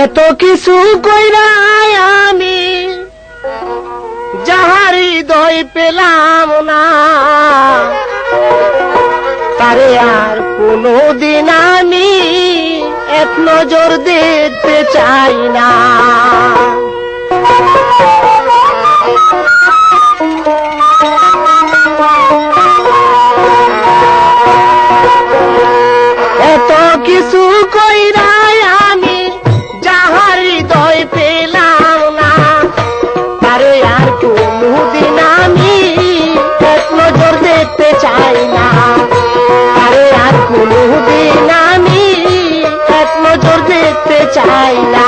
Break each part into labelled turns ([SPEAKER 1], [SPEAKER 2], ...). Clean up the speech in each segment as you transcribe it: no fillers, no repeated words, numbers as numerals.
[SPEAKER 1] এত কিছু কইরা আমি যাহার হৃদয় পেলাম না, তারে আর কোনদিন আমি এক নজর দেখতে চাই না। এত কিছু কইরা আমি যাহার হৃদয় পেলাম না, তারে আর কোনদিন আমি এক নজর দেখতে চাই না, তারে আর কোনদিন আমি এক নজর দেখতে চাই না।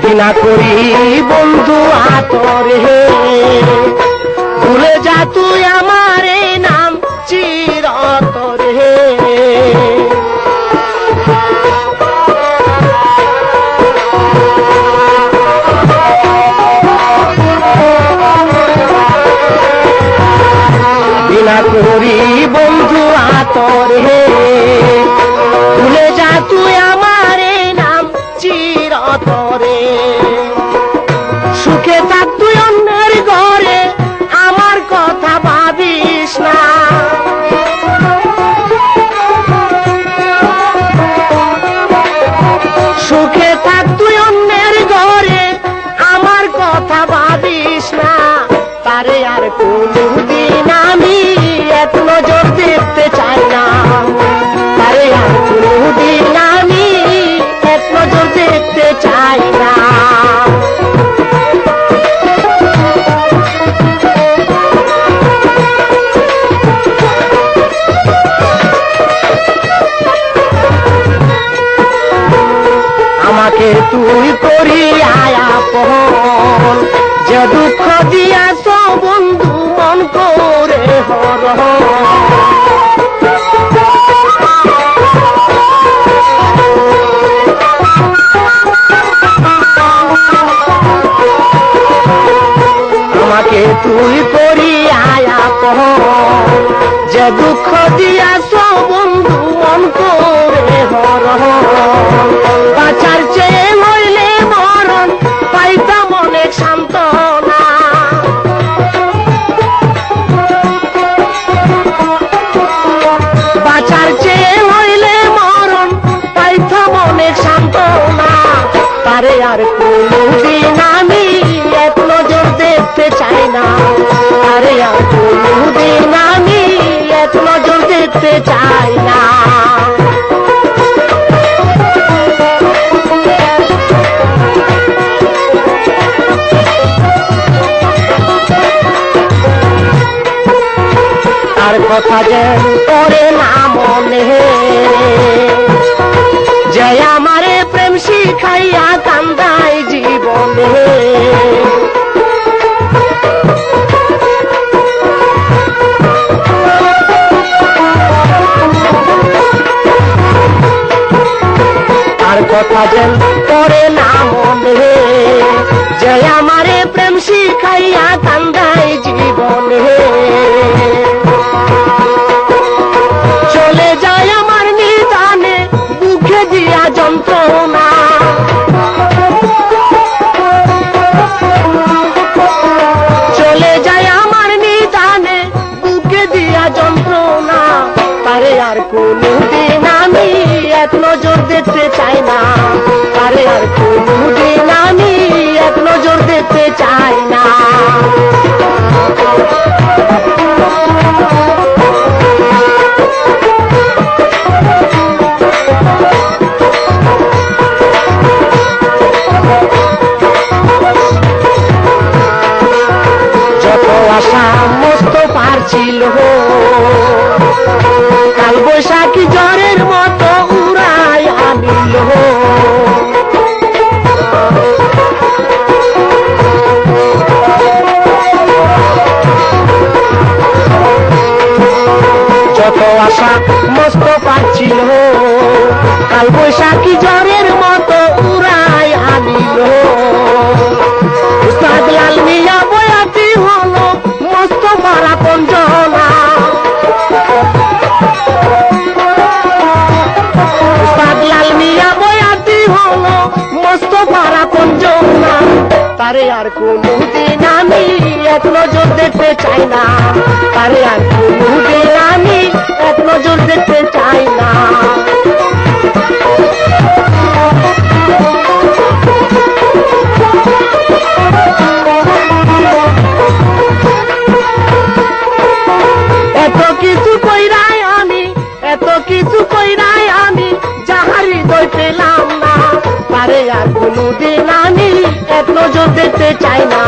[SPEAKER 1] ঘৃণা করি বন্ধু আতরে, ভুলে যা তুই আমার নাম চিরতরে। ঘৃণা করি বন্ধু আতরে, ভুলে যা তুই আমার নাম চিরতরে। সুখে থাক তুই অন্যের ঘরে, আমার কথা ভাবিস না। সুখে থাক তুই অন্যের ঘরে, আমার কথা ভাবিস না। তারে আর কোনদিন আমি এক নজর দেখতে চাই না, তারে আর কোনদিন আমি এক নজর দেখতে চাই না। আমাকে তুই করি আপন, যে দুঃখ দিয়াছ বন্ধু মন করে হরহ। আমাকে তুই করি আপন, যে দুঃখ দিয়াছ বন্ধু মন করে হরহ। বাঁচার চেয়ে হইলে মরণ পাইতাম অনেক সান্ত্বনা। বাঁচার চেয়ে হইলে মরণ পাইতাম অনেক সান্ত্বনা। তারে আর কোনদিন আমি এক নজর দেখতে চাই না, তারে আর কোনদিন আমি এক নজর দেখতে চাই না। তার কথা যেন পড়ে না মনে, যে আমারে প্রেম শিখাইয়া কান্দাই জীবনে। তার কথা যেন পড়ে না মনে, যে আমারে প্রেম শিখাইয়া কান্দাই জীবনে। চলে যায় আমার নিদানে বুকে দিয়া যন্ত্রণা। চলে যায় আমার নিদানে বুকে দিয়া যন্ত্রণা। তারে আর কোনদিন আমি এক নজর দেখতে চাই না, তারে আর কোনদিন আমি এক নজর দেখতে চাই না। যত আশা মস্ত পারছিল, কাল বৈশাখী জ্বরের মতো উড়াই আনিল। যত আশা মস্ত পারছিল, কাল বৈশাখী জ্বরের মতো উড়াই নিল উস্তাদ লাল মিয়া বয়াতি হলো মস্ত মারা কঞ্জনা উস্তাদ লাল মিয়া বয়াতি হলো মস্ত মারা কঞ্জনা তারে আর কোনদিন আমি এক নজর দেখতে চাই না তারে আর কোনদিন আমি এক নজর দেখতে চাই না এত কিছু কইরাই আমি যাহার হৃদয় পেলাম না তারে আর কোনদিন আমি এক নজর দেখতে চাই না